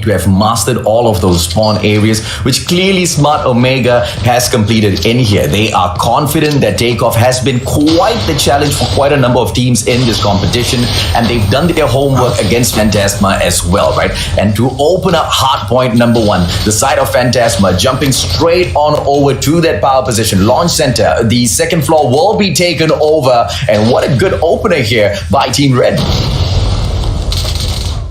to have mastered all of those spawn areas, which clearly Smart Omega has completed in here. They are confident that takeoff has been quite the challenge for quite a number of teams in this competition, and they've done their homework against FANTASMA as well, right? And to open up Hardpoint number 1, the side of FANTASMA jumping straight on over to that power position, launch center, the second floor will be taken over, and what a good opener here by Team Red.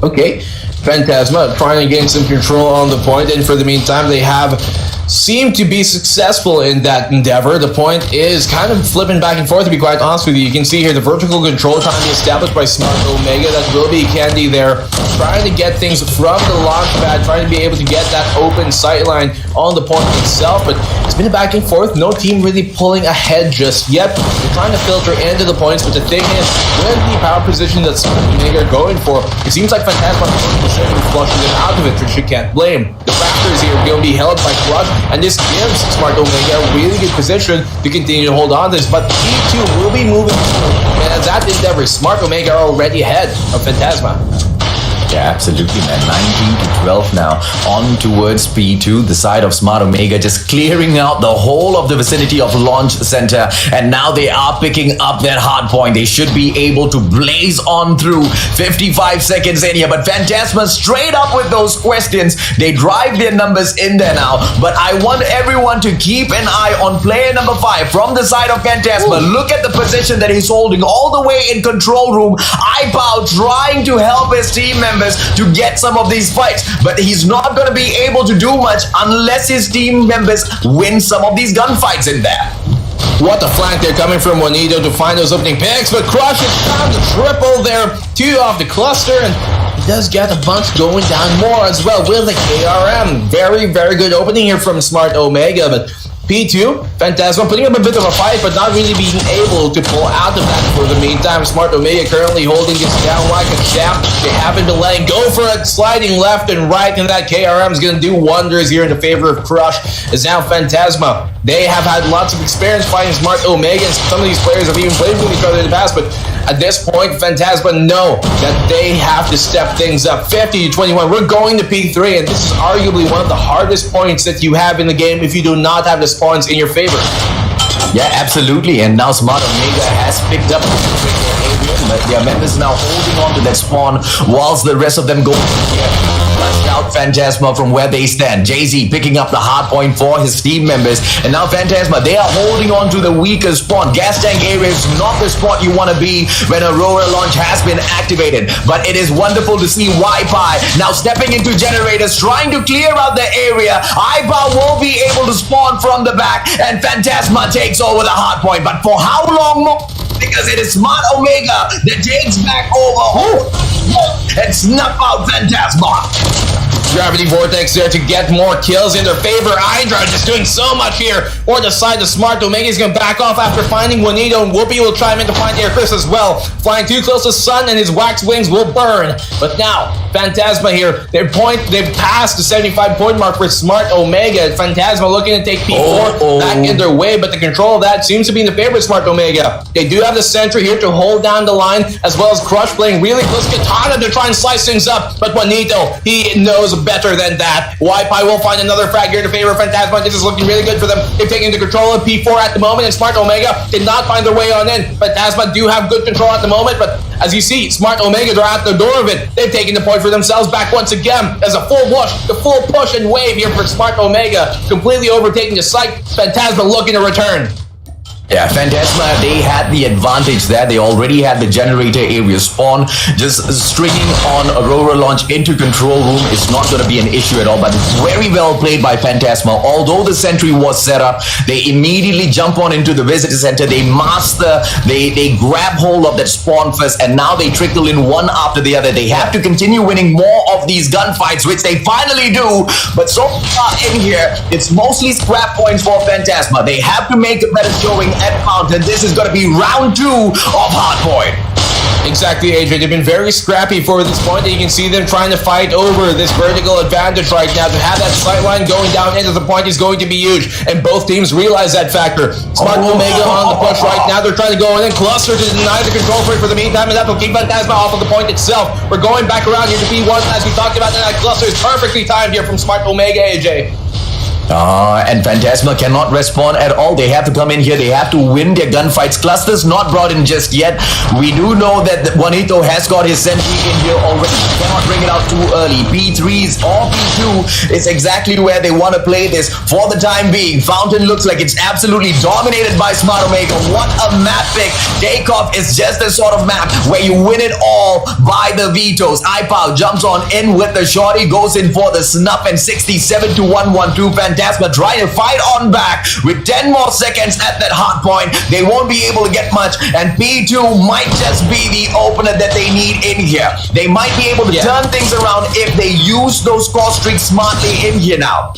Okay, FANTASMA trying to gain some control on the point, and for the meantime, they have seemed to be successful in that endeavor. The point is kind of flipping back and forth, to be quite honest with you. You can see here the vertical control trying to be established by Smart Omega. That will be Candy there, trying to get things from the launch pad, trying to be able to get that open sightline on the point itself. But it's been a back and forth. No team really pulling ahead just yet. They're trying to filter into the points, but the thing is, with the power position that Smart Omega are going for, it seems like FANTASMA is flushing them out of it, which you can't blame. The Raptors here will be held by Crush, and this gives Smart Omega a really good position to continue to hold on to this. But P2 will be moving forward, and as that endeavor, Smart Omega are already ahead of FANTASMA. Yeah, absolutely, man. 19 to 12 now, on towards P2, the side of Smart Omega, just clearing out the whole of the vicinity of launch center, and now they are picking up that hard point. They should be able to blaze on through. 55 seconds in here, but FANTASMA straight up with those questions. They drive their numbers in there now, but I want everyone to keep an eye on player number 5 from the side of FANTASMA. Ooh. Look at the position that he's holding all the way in control room. iPow trying to help his team members to get some of these fights, but he's not going to be able to do much unless his team members win some of these gunfights in there. What a flank they're coming from Juanito to find those opening picks, but Crush is found the triple there, 2 off the cluster, and he does get a bunch going down more as well with the KRM. Very, very good opening here from Smart Omega, but P2, FANTASMA putting up a bit of a fight, but not really being able to pull out of that for the meantime. Smart Omega currently holding this down like a champ. They haven't been letting go for it, sliding left and right, and that KRM is going to do wonders here in the favor of Crush. Is now FANTASMA. They have had lots of experience fighting Smart Omega, and some of these players have even played with each other in the past, but at this point, FANTASMA know that they have to step things up. 50 to 21, we're going to P3, and this is arguably one of the hardest points that you have in the game if you do not have the spawns in your favor. Yeah, absolutely. And now Smart Omega has picked up but their members now holding on to that spawn whilst the rest of them go here. Flushed out FANTASMA from where they stand. Jay-Z picking up the hard point for his team members. And now FANTASMA, they are holding on to the weaker spawn. Gas tank area is not the spot you want to be when Aurora launch has been activated. But it is wonderful to see Wi-Fi now stepping into generators, trying to clear out the area. iPow will be able to spawn from the back, and FANTASMA takes over the hard point. But for how long more? Because it is Smart Omega that takes back over and snuff out FANTASMA. Gravity Vortex there to get more kills in their favor. Hydra just doing so much here. Or the side of Smart Omega is going to back off after finding Juanito, and Whoopi will chime in to find Airchris as well. Flying too close to Sun and his wax wings will burn. But now, FANTASMA here, they've passed the 75 point mark for Smart Omega. FANTASMA looking to take P4 back in their way, but the control of that seems to be in the favor of Smart Omega. They do have the Sentry here to hold down the line, as well as Crush playing really close Katana to try and slice things up. But Juanito, he knows better than that. Wi-Fi will find another frag here to favor FANTASMA. This is looking really good for them. They're taking the control of P4 at the moment, and Smart Omega did not find their way on in. FANTASMA do have good control at the moment, but as you see, Smart Omega, they're at the door of it. They've taken the point for themselves back once again. As a full push and wave here for Smart Omega, completely overtaking the site. FANTASMA looking to return. Yeah, FANTASMA, they had the advantage there. They already had the generator area spawn. Just stringing on Aurora launch into control room is not going to be an issue at all, but it's very well played by FANTASMA. Although the sentry was set up, they immediately jump on into the visitor center. They master, they grab hold of that spawn first, and now they trickle in one after the other. They have to continue winning more of these gunfights, which they finally do. But so far in here, it's mostly scrap points for FANTASMA. They have to make a better showing at Mountain. This is going to be round 2 of Hardpoint. Exactly, AJ. They've been very scrappy for this point. You can see them trying to fight over this vertical advantage right now. To have that sight line going down into the point is going to be huge, and both teams realize that factor. Smart Omega on the push right now. They're trying to go in and cluster to deny the control for it for the meantime, and that will keep FANTASMA off of the point itself. We're going back around here to P1 as we talked about, and that cluster is perfectly timed here from Smart Omega, AJ. And FANTASMA cannot respond at all. They have to come in here. They have to win their gunfights. Cluster's not brought in just yet. We do know that Juanito has got his sentry in here already. He cannot bring it out too early. P3s or P2 is exactly where they want to play this for the time being. Fountain looks like it's absolutely dominated by Smart Omega. What a map pick. Takeoff is just the sort of map where you win it all by the vetoes. iPow jumps on in with the shorty, goes in for the snuff, and 67 to 112. FANTASMA trying to fight on back with 10 more seconds at that hard point. They won't be able to get much, and P2 might just be the opener that they need in here. They might be able to turn things around if they use those score streaks smartly in here now.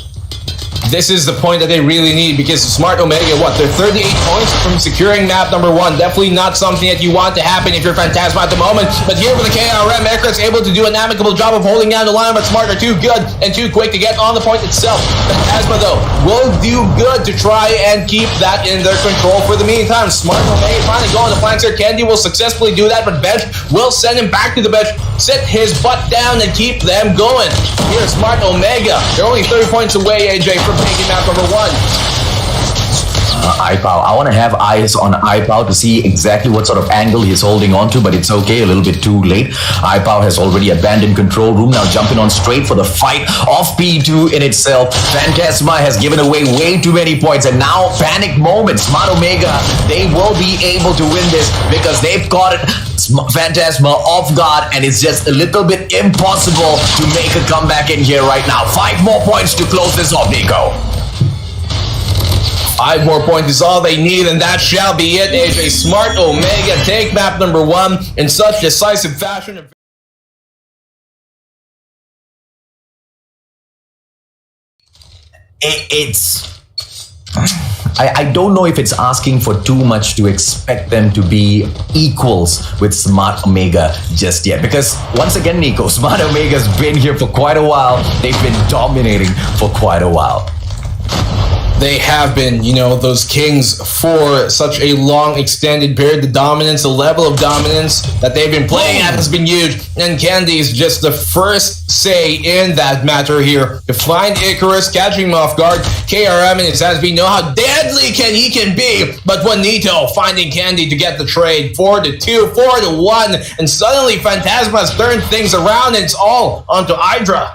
This is the point that they really need, because Smart Omega, they're 38 points from securing map number 1. Definitely not something that you want to happen if you're FANTASMA at the moment. But here with the KRM, Icarus able to do an amicable job of holding down the line, but Smart are too good and too quick to get on the point itself. FANTASMA, though, will do good to try and keep that in their control for the meantime. Smart Omega trying to go on the flanks here. Candy will successfully do that, but Bench will send him back to the bench, sit his butt down, and keep them going. Here's Smart Omega. They're only 30 points away, AJ, from taking map number 1. iPow. I want to have eyes on iPow to see exactly what sort of angle he's holding on to, but it's okay, a little bit too late. iPow has already abandoned control room, now jumping on straight for the fight of P2 in itself. FANTASMA has given away way too many points, and now panic moment. Smart Omega, they will be able to win this because they've got it. FANTASMA off guard, and it's just a little bit impossible to make a comeback in here right now. 5 more points to close this off, Nico. 5 more points is all they need, and that shall be it. AJ, Smart Omega take map number 1 in such decisive fashion. I don't know if it's asking for too much to expect them to be equals with Smart Omega just yet. Because once again, Nico, Smart Omega's been here for quite a while. They've been dominating for quite a while. They have been, those kings for such a long extended period. The dominance, the level of dominance that they've been playing at has been huge. And Candy is just the first say in that matter here. To find Icarus, catching him off guard. KRM and his hands, we know how deadly he can be. But Juanito finding Candy to get the trade. 4-2, 4-1. And suddenly FANTASMA has turned things around, and it's all onto Hydra.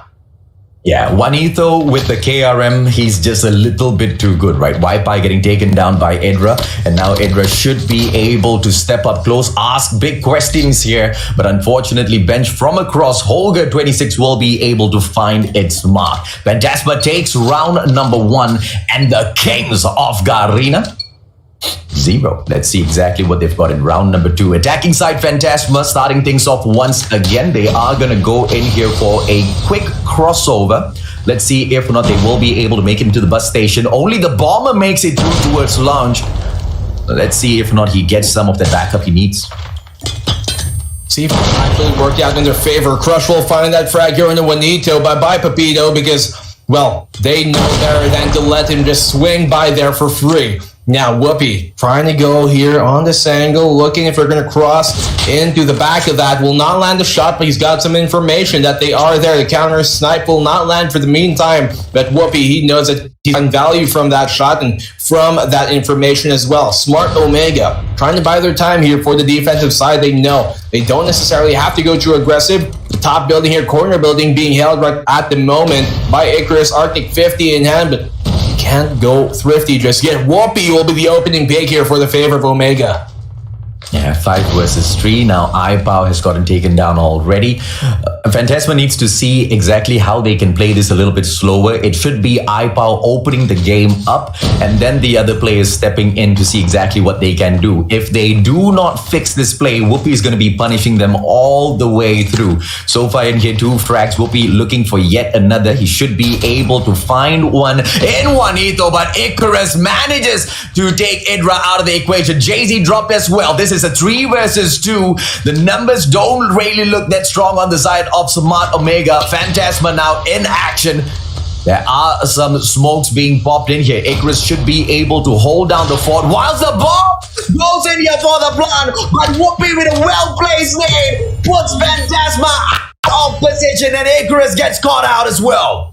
Yeah, Juanito with the KRM, he's just a little bit too good, right? Wi-Fi getting taken down by Edra, and now Edra should be able to step up close, ask big questions here, but unfortunately, Bench from across, Holger 26 will be able to find its mark. FANTASMA takes round number 1, and the Kings of Garena 0. Let's see exactly what they've got in round number 2. Attacking side FANTASMA starting things off once again. They are going to go in here for a quick crossover. Let's see if or not they will be able to make it into the bus station. Only the bomber makes it through towards launch. Let's see if or not he gets some of the backup he needs. See if it actually worked out in their favor. Crush will find that frag here into Juanito. Bye-bye, Pepito, because, well, they know better than to let him just swing by there for free. Now, Whoopi trying to go here on this angle, looking if they're going to cross into the back of that. Will not land a shot, but he's got some information that they are there. The counter snipe will not land for the meantime. But Whoopi, he knows that he's gotten value from that shot and from that information as well. Smart Omega trying to buy their time here for the defensive side. They know they don't necessarily have to go too aggressive. The top building here, corner building, being held right at the moment by Icarus, Arctic 50 in hand, but can't go thrifty just yet. Whoopi will be the opening pick here for the favor of Omega. Yeah, 5 versus 3. Now iPow has gotten taken down already. FANTASMA needs to see exactly how they can play this a little bit slower. It should be iPow opening the game up, and then the other players stepping in to see exactly what they can do. If they do not fix this play, Whoopi is going to be punishing them all the way through. So far in here, 2 frags. Whoopi looking for yet another. He should be able to find one in Juanito, but Icarus manages to take Idra out of the equation. Jay-Z dropped as well. This this is a 3 versus 2. The numbers don't really look that strong on the side of Smart Omega. Phantasma now in action. There are some smokes being popped in here. Icarus should be able to hold down the fort whilst the bomb goes in here for the plan. But Whoopi with a well-placed nade puts Phantasma out of position and Icarus gets caught out as well.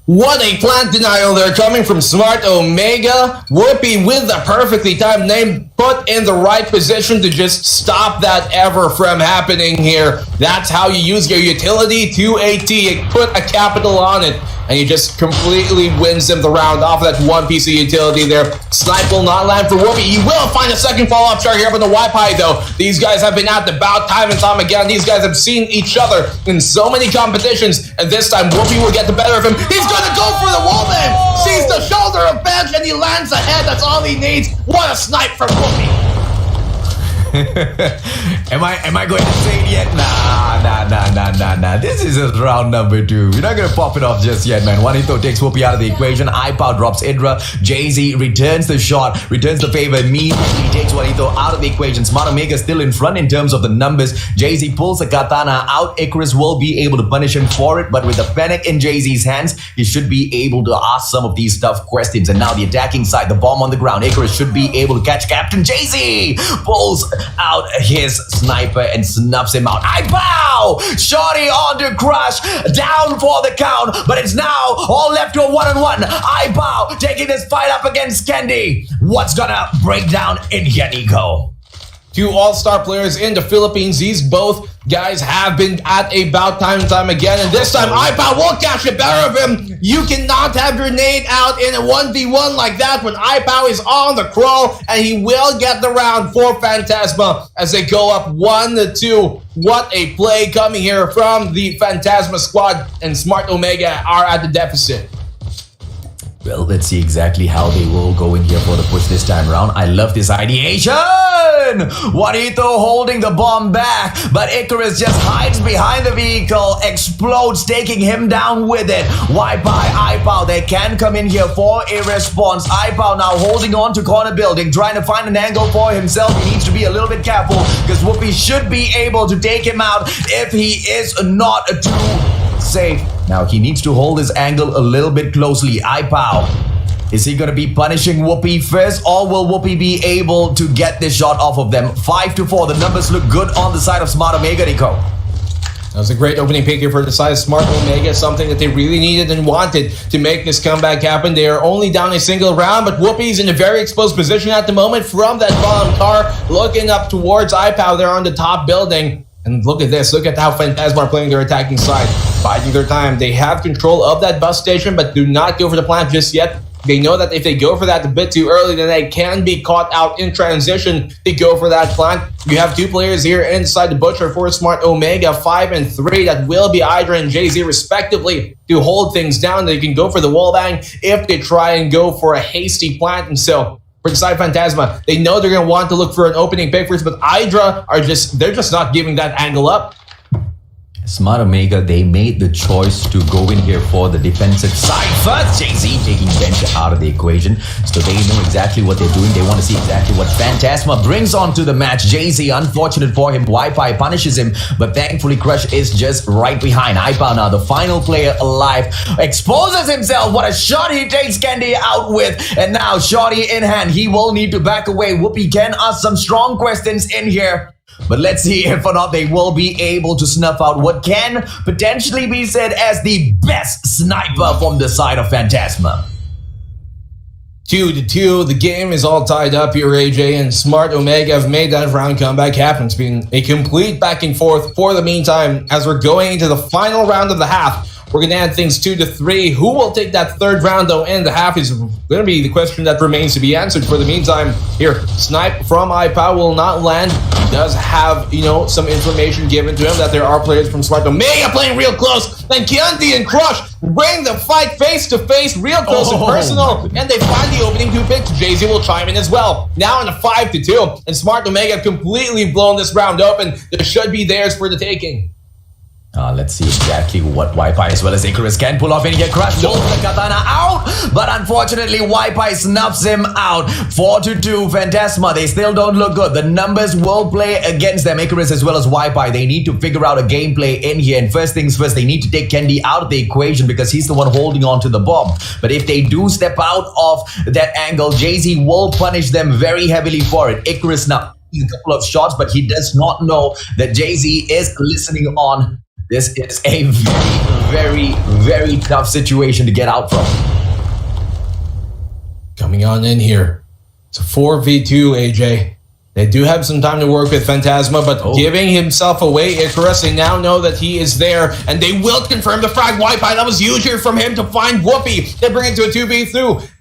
What a plant denial there coming from Smart Omega. Whoopi with the perfectly timed name put in the right position to just stop that ever from happening here. That's how you use your utility to a T. You put a capital on it and you just completely wins him the round off of that one piece of utility there. Snipe will not land for Whoopi. He will find a second follow-up shot here up on the Wi-Fi though. These guys have been at the bout time and time again. These guys have seen each other in so many competitions, and this time Whoopi will get the better of him. He's gonna go for the wallman! Sees the shoulder of bench and he lands ahead. That's all he needs. What a snipe from Whoopi! Am I going to say it yet? Nah. This is just round number 2. We're not gonna pop it off just yet, man. Juanito takes Whoopi out of the equation. iPow drops Idra. Jay-Z returns the shot, returns the favor immediately, takes Juanito out of the equation. Smart Omega still in front in terms of the numbers. Jay-Z pulls the katana out. Icarus will be able to punish him for it, but with the panic in Jay-Z's hands, he should be able to ask some of these tough questions. And now the attacking side, the bomb on the ground. Icarus should be able to catch Captain Jay-Z. Pulls out his sniper and snuffs him out. I bow! Shorty on to Crush, down for the count, but it's now all left to a one-on-one. I bow, taking this fight up against Candy. What's gonna break down in here, Nico? 2 all-star players in the Philippines. These both guys have been at a bout time and time again, and this time iPow will catch the better of him. You cannot have your nade out in a 1v1 like that when iPow is on the crawl, and he will get the round for Phantasma as they go up 1-2. What a play coming here from the Phantasma squad, and Smart Omega are at the deficit. Well, let's see exactly how they will go in here for the push this time around. I love this ideation! Juanito holding the bomb back, but Icarus just hides behind the vehicle, explodes, taking him down with it. Wipe by iPow. They can come in here for a response. iPow now holding on to corner building, trying to find an angle for himself. He needs to be a little bit careful because Whoopi should be able to take him out if he is not too safe. Now he needs to hold his angle a little bit closely. iPow. Is he going to be punishing Whoopi first, or will Whoopi be able to get this shot off of them? 5-4. The numbers look good on the side of Smart Omega, Nico. That was a great opening pick here for the side of Smart Omega, something that they really needed and wanted to make this comeback happen. They are only down a single round, but Whoopi's in a very exposed position at the moment from that bomb car, looking up towards iPow there on the top building. And look at this. Look at how Phantasma are playing their attacking side, biding their time. They have control of that bus station, but do not go for the plant just yet. They know that if they go for that a bit too early, then they can be caught out in transition to go for that plant. You have 2 players here inside the Butcher for Smart Omega, 5 and 3. That will be Hydra and Jay-Z respectively to hold things down. They can go for the wall bang if they try and go for a hasty plant. And so for the side Phantasma, they know they're going to want to look for an opening pick first, but Hydra they're just not giving that angle up. Smart Omega, they made the choice to go in here for the defensive side first. Jay-Z taking bench out of the equation, so they know exactly what they're doing. They want to see exactly what Phantasma brings onto the match. Jay-Z, unfortunate for him, Wi-Fi punishes him, but thankfully Crush is just right behind. iPow now, the final player alive, exposes himself. What a shot he takes Candy out with, and now Shorty in hand. He will need to back away. Whoopi can ask some strong questions in here. But let's see if or not they will be able to snuff out what can potentially be said as the best sniper from the side of Phantasma. 2-2. The game is all tied up here, AJ, and Smart Omega have made that round comeback happen. It's been a complete back and forth for the meantime as we're going into the final round of the half. We're going to add things 2-3. Who will take that third round, though, in the half is going to be the question that remains to be answered. For the meantime, here, Snipe from iPow will not land. He does have, some information given to him that there are players from Smart Omega playing real close. Then Chianti and Crush bring the fight face to face, real close and personal. And they find the opening 2 picks. Jay-Z will chime in as well. Now in a 5-2. And Smart Omega have completely blown this round open. This should be theirs for the taking. Let's see exactly what Wi-Fi as well as Icarus can pull off in here. Crush pulls the katana out, but unfortunately Wi-Fi snuffs him out. 4-2, Phantasma, they still don't look good. The numbers will play against them. Icarus as well as Wi-Fi, they need to figure out a gameplay in here. And first things first, they need to take Kendi out of the equation because he's the one holding on to the bomb. But if they do step out of that angle, Jay-Z will punish them very heavily for it. Icarus now a couple of shots, but he does not know that Jay-Z is listening on. This is a very, very tough situation to get out from. Coming on in here. It's a 4v2, AJ. They do have some time to work with Phantasma, but giving himself away, Icarus, they now know that he is there, and they will confirm the frag. Wi-Fi, that was huge here from him to find Whoopi. They bring it to a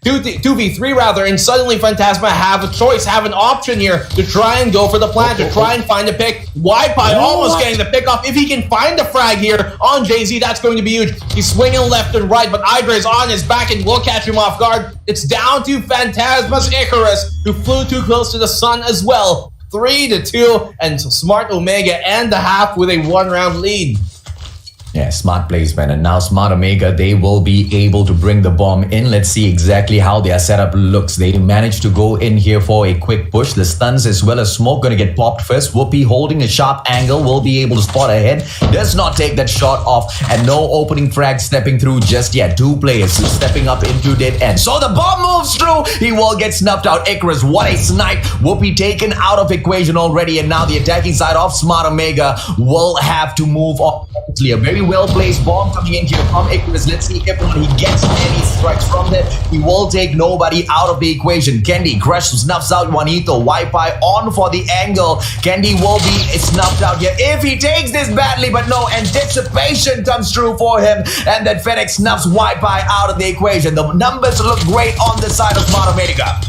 2v3 rather, and suddenly Phantasma have a choice, have an option here to try and go for the plant, to try and find a pick. Wi-Fi almost getting the pick off. If he can find the frag here on Jay-Z, that's going to be huge. He's swinging left and right, but Hydra is on his back and will catch him off guard. It's down to Phantasma's Icarus, who flew too close to the sun as well. 3-2, and Smart Omega and the half with a 1-round lead. Yeah, smart placement. And now Smart Omega, they will be able to bring the bomb in. Let's see exactly how their setup looks. They managed to go in here for a quick push. The stuns as well as smoke going to get popped first. Whoopi holding a sharp angle will be able to spot ahead. Does not take that shot off. And no opening frag stepping through just yet. Two players stepping up into dead end. So the bomb moves through. He will get snuffed out. Icarus, what a snipe. Whoopi taken out of equation already. And now the attacking side of Smart Omega will have to move on. A very well-placed bomb coming in here from Icarus. Let's see if he gets any strikes from that. He will take nobody out of the equation. Kendi, Crush snuffs out Juanito. Wi-Fi on for the angle. Kendi will be snuffed out here if he takes this badly, but no, anticipation comes through for him, and that FedEx snuffs Wi-Fi out of the equation. The numbers look great on the side of Smart Omega.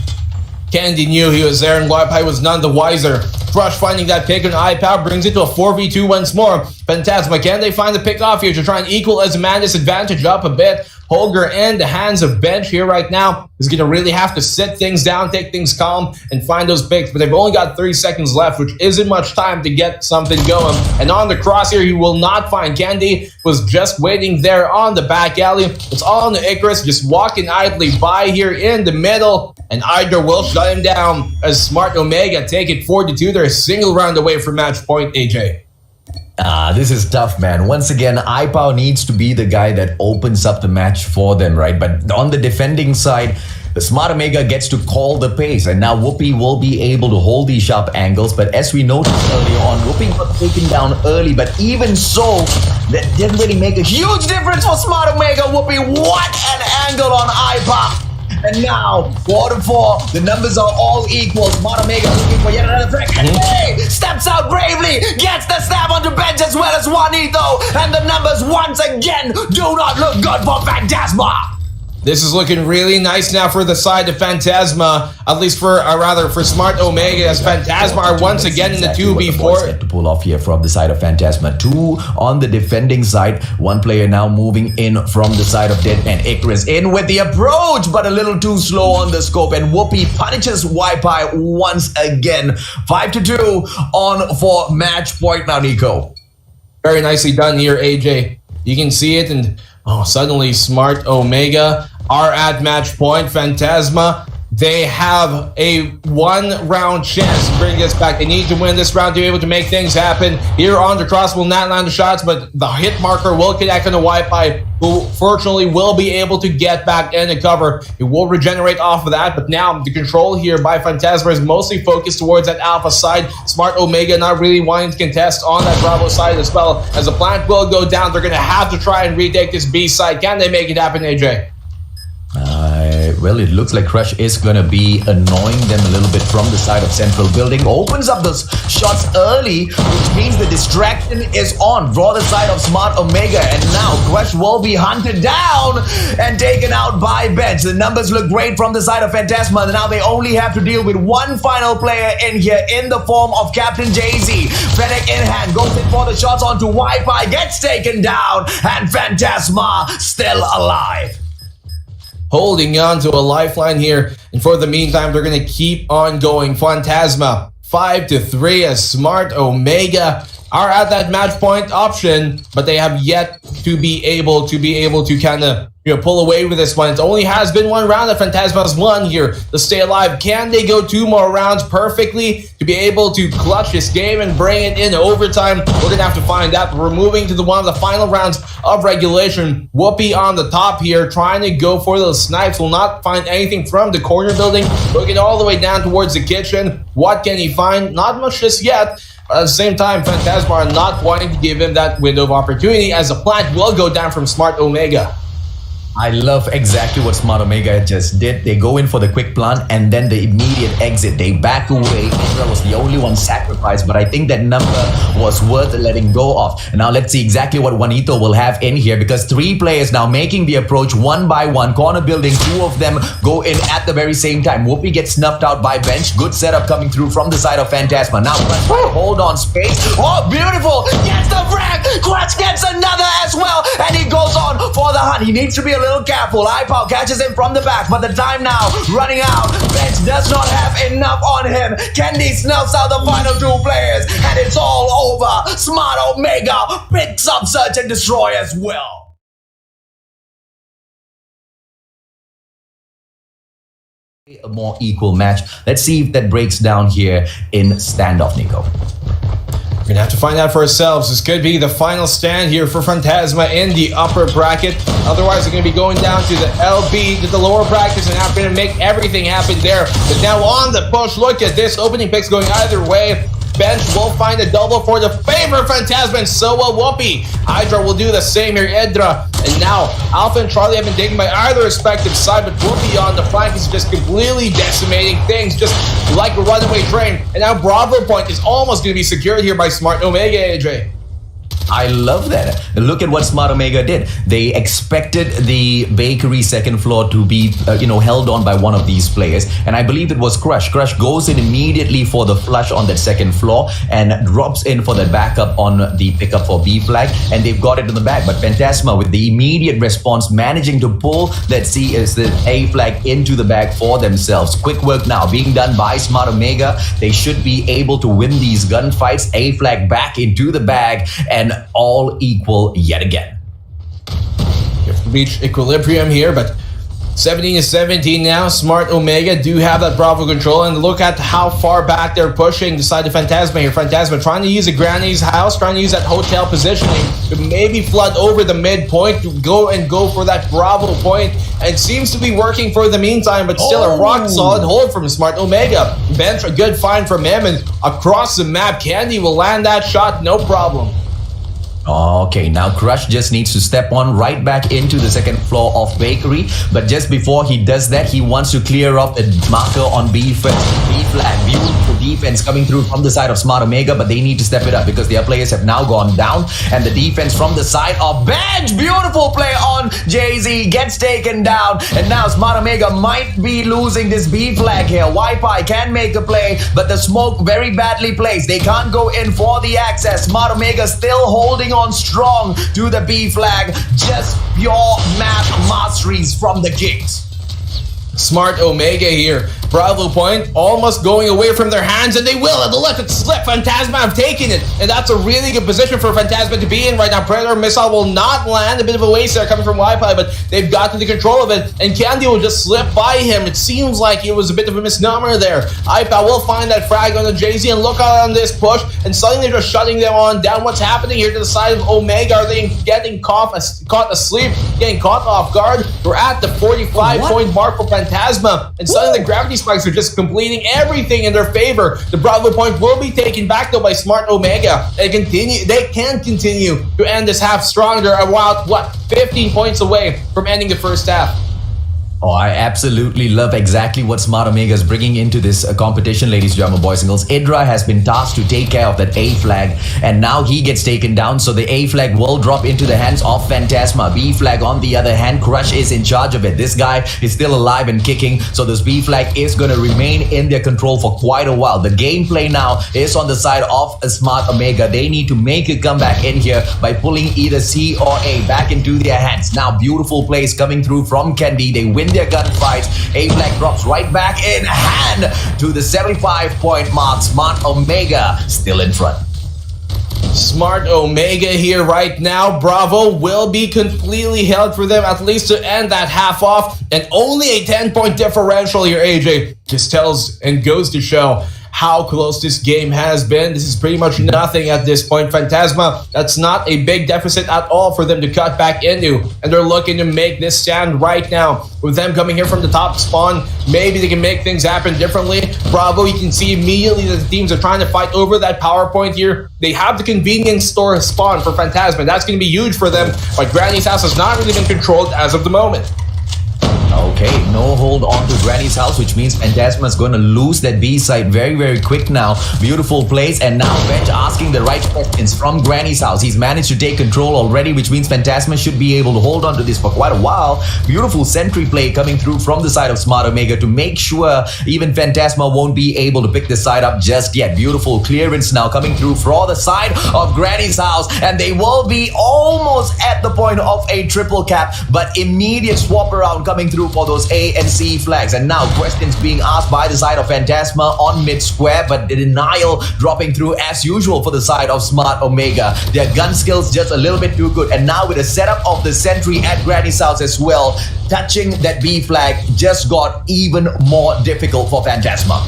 Kendi knew he was there, and Wi-Fi was none the wiser. Crush finding that pick on iPad brings it to a 4v2 once more. Phantasma, can they find the pick off here to try and equal as Amanda's advantage up a bit? Holger and the hands of Bench here right now is going to really have to sit things down, take things calm, and find those picks. But they've only got 3 seconds left, which isn't much time to get something going. And on the cross here, he will not find Kendi. Was just waiting there on the back alley. It's all on the Icarus, just walking idly by here in the middle. And Hydra will shut him down as Smart Omega take it 4-2. They're a single round away from match point, AJ. This is tough, man. Once again, iPow needs to be the guy that opens up the match for them, right? But on the defending side, the Smart Omega gets to call the pace, and now Whoopi will be able to hold these sharp angles. But as we noticed earlier on, Whoopi got taken down early, but even so, that didn't really make a huge difference for Smart Omega. Whoopi, what an angle on iPow! And now, 4-4, the numbers are all equal. Smart Omega looking for yet another threat. And hey, steps out bravely, gets the stab onto Bench as well as Juanito. And the numbers once again do not look good for Phantasma. This is looking really nice now for the side of Phantasma, at least for Smart Omega, as Phantasma are once again in the 2v4. Get to pull off here from the side of Phantasma. 2 on the defending side. 1 player now moving in from the side of Dead and Icarus in with the approach, but a little too slow on the scope. And Whoopi punishes Wi-Fi once again. 5-2 on for match point now, Nico. Very nicely done here, AJ. You can see it, and suddenly Smart Omega are at match point. Phantasma, they have a 1-round chance to bring this back. They need to win this round to be able to make things happen. Here on the cross will not land the shots, but the hit marker will connect on the Wi-Fi, who fortunately will be able to get back in the cover. It will regenerate off of that, but now the control here by Phantasma is mostly focused towards that Alpha side. Smart Omega not really wanting to contest on that Bravo side as well. As the plant will go down, they're going to have to try and retake this B side. Can they make it happen, AJ? Well, it looks like Crush is going to be annoying them a little bit from the side of Central Building. Opens up those shots early, which means the distraction is on. Draw the side of Smart Omega, and now Crush will be hunted down and taken out by Bench. The numbers look great from the side of Phantasma. Now they only have to deal with 1 final player in here in the form of Captain Jay-Z. Fennec in hand, goes in for the shots onto Wi-Fi, gets taken down, and Phantasma still alive. Holding on to a lifeline here, and for the meantime, they're going to keep on going. Phantasma 5-3 as Smart Omega are at that match point option, but they have yet to be able to kind of pull away with this one. It only has been one round that Phantasma's won here to stay alive. Can they go 2 more rounds perfectly to be able to clutch this game and bring it in overtime? We're gonna have to find out. But we're moving to one of the final rounds of regulation. Whoopi on the top here, trying to go for those snipes. Will not find anything from the corner building. Looking all the way down towards the kitchen. What can he find? Not much just yet. At the same time, Phantasma are not wanting to give him that window of opportunity, as the plant will go down from Smart Omega. I love exactly what Smart Omega just did. They go in for the quick plant and then the immediate exit. They back away. Indra was the only one sacrificed, but I think that number was worth letting go of. And now let's see exactly what Juanito will have in here, because 3 players now making the approach one by one. Corner building, 2 of them go in at the very same time. Whoopi gets snuffed out by Bench. Good setup coming through from the side of Phantasma. Now hold on space. Oh, beautiful! Gets the frag! Clutch gets another as well, and he goes on for the hunt. He needs to be a little careful. iPow catches him from the back, but the time now running out. Bench does not have enough on him. Candy snuffs out the final 2 players, and it's all over. Smart Omega picks up Search and Destroy as well. A more equal match. Let's see if that breaks down here in standoff, Nico. We're gonna have to find out for ourselves. This could be the final stand here for Phantasma in the upper bracket. Otherwise, they're gonna be going down to the LB, to the lower brackets, and not gonna make everything happen there. But now on the push, look at this. Opening picks going either way. Bench will find a double for the favor of Phantasma, and so will Whoopi. Hydra will do the same here. Edra, and now Alpha and Charlie have been taken by either respective side, but Whoopi on the flank is just completely decimating things, just like a runaway train. And now Bravo Point is almost going to be secured here by Smart Omega, AJ. I love that. Look at what Smart Omega did. They expected the bakery second floor to be, held on by one of these players. And I believe it was Crush. Crush goes in immediately for the flush on that second floor and drops in for the backup on the pickup for B flag. And they've got it in the bag. But Phantasma, with the immediate response, managing to pull that C is the A flag into the bag for themselves. Quick work now being done by Smart Omega. They should be able to win these gunfights. A flag back into the bag, and all equal yet again. You have to reach equilibrium here, but 17-17 now. Smart Omega do have that Bravo control, and look at how far back they're pushing the side of Phantasma here. Phantasma trying to use a Granny's house, trying to use that hotel positioning to maybe flood over the midpoint to go for that Bravo point. And it seems to be working for the meantime, but still a rock solid hold from Smart Omega. Bench, a good find from him, and across the map, Candy will land that shot, no problem. Okay, now Crush just needs to step on right back into the second floor of Bakery. But just before he does that, he wants to clear off the marker on B flag. Beautiful defense coming through from the side of Smart Omega, but they need to step it up because their players have now gone down. And the defense from the side of Bench, beautiful play on Jay-Z, gets taken down. And now Smart Omega might be losing this B flag here. Wi-Fi can make a play, but the smoke very badly placed. They can't go in for the access. Smart Omega still holding on strong to the B flag. Just pure math masteries from the Kings. Smart Omega here. Bravo Point almost going away from their hands, and they will. And look, it's slip. Phantasma have taken it, and that's a really good position for Phantasma to be in right now. Predator missile will not land. A bit of a waste there coming from Wi-Fi, but they've gotten the control of it, and Candy will just slip by him. It seems like it was a bit of a misnomer there. iPad will find that frag on the Jay-Z, and look out on this push, and suddenly they're just shutting them on down. What's happening here to the side of Omega? Are they getting caught asleep, getting caught off guard? We're at the 45-point mark for Phantasma, and suddenly the gravity spikes are just completing everything in their favor. The Bravo Point will be taken back though by Smart Omega. They can continue to end this half strong. They're about 15 points away from ending the first half. Oh, I absolutely love exactly what Smart Omega is bringing into this competition, ladies and gentlemen, boys and girls. Idra has been tasked to take care of that A flag, and now he gets taken down, so the A flag will drop into the hands of Phantasma. B flag, on the other hand, Crush is in charge of it. This guy is still alive and kicking, so this B flag is going to remain in their control for quite a while. The gameplay now is on the side of Smart Omega. They need to make a comeback in here by pulling either C or A back into their hands. Now, beautiful plays coming through from Candy. They win their gunfights. A flag drops right back in hand to the 75-point mark. Smart Omega still in front. Smart Omega here right now. Bravo will be completely held for them, at least to end that half off. And only a 10-point differential here, AJ. Just tells and goes to show how close this game has been. This is pretty much nothing at this point. Phantasma, that's not a big deficit at all for them to cut back into. And they're looking to make this stand right now. With them coming here from the top spawn, maybe they can make things happen differently. Bravo, you can see immediately that the teams are trying to fight over that power point here. They have the convenience store spawn for Phantasma. That's going to be huge for them. But Granny's house has not really been controlled as of the moment. Okay, no hold on to Granny's house, which means Phantasma is going to lose that B side very, very quick now. Beautiful plays, and now Bench asking the right questions from Granny's house. He's managed to take control already, which means Phantasma should be able to hold on to this for quite a while. Beautiful sentry play coming through from the side of Smart Omega to make sure even Phantasma won't be able to pick this side up just yet. Beautiful clearance now coming through from the side of Granny's house, and they will be almost at the point of a triple cap, but immediate swap around coming through for those A and C flags. And now questions being asked by the side of Phantasma on mid square, but the denial dropping through as usual for the side of Smart Omega. Their gun skills just a little bit too good, and now with the setup of the sentry at Granny's house as well, touching that B flag just got even more difficult for Phantasma.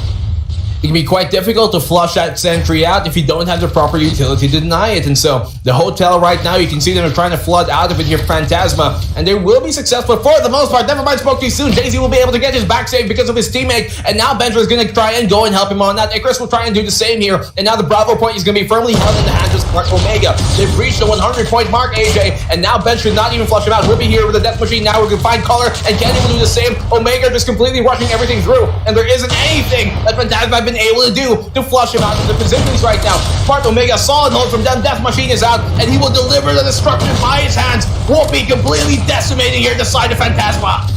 It can be quite difficult to flush that sentry out if you don't have the proper utility to deny it. And so the hotel right now, you can see them are trying to flood out of it here, Phantasma, and they will be successful for the most part. Never mind, spoke too soon. Daisy will be able to get his back save because of his teammate, and now Bencher is going to try and go and help him on that. Icarus will try and do the same here, and now the Bravo point is going to be firmly held in the hands of Smart Omega. They've reached the 100-point mark, AJ, and now Bencher should not even flush him out. We'll be here with the Death Machine. Now we're going to find Color, and Kenny will do the same. Omega just completely rushing everything through, and there isn't anything that Phantasma have been able to do to flush him out of the positions right now. Smart Omega, solid hold from them. Death Machine is out, and he will deliver the destruction by his hands. Won't be completely decimating here the side of Phantasma.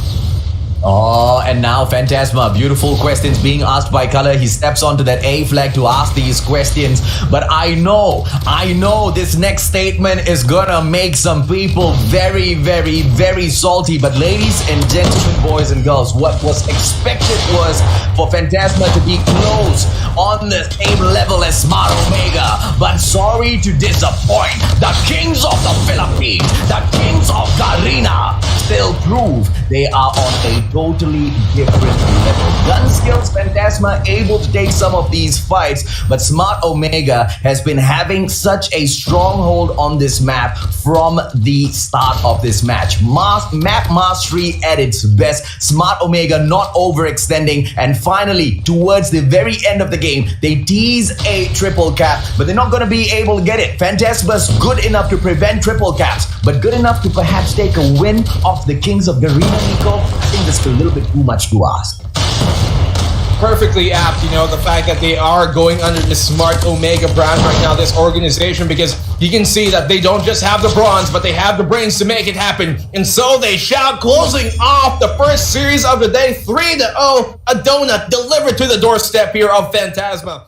Oh, and now Phantasma, beautiful questions being asked by Color. He steps onto that A flag to ask these questions. But I know this next statement is gonna make some people very, very, very salty. But ladies and gentlemen, boys and girls, what was expected was for Phantasma to be close on the same level as Smart Omega. But sorry to disappoint, the kings of the Philippines, the kings of Garena, still prove they are on a totally different level. Gun skills, Phantasma able to take some of these fights, but Smart Omega has been having such a stronghold on this map from the start of this match. Map mastery at its best. Smart Omega not overextending, and finally, towards the very end of the game, they tease a triple cap, but they're not going to be able to get it. Phantasma's good enough to prevent triple caps, but good enough to perhaps take a win off the Kings of Garena, Nico. I think that's a little bit too much to ask. Perfectly apt, you know, the fact that they are going under the Smart Omega brand right now, this organization, because you can see that they don't just have the bronze, but they have the brains to make it happen. And so they shout, closing off the first series of the day, 3-0, a donut delivered to the doorstep here of Phantasma.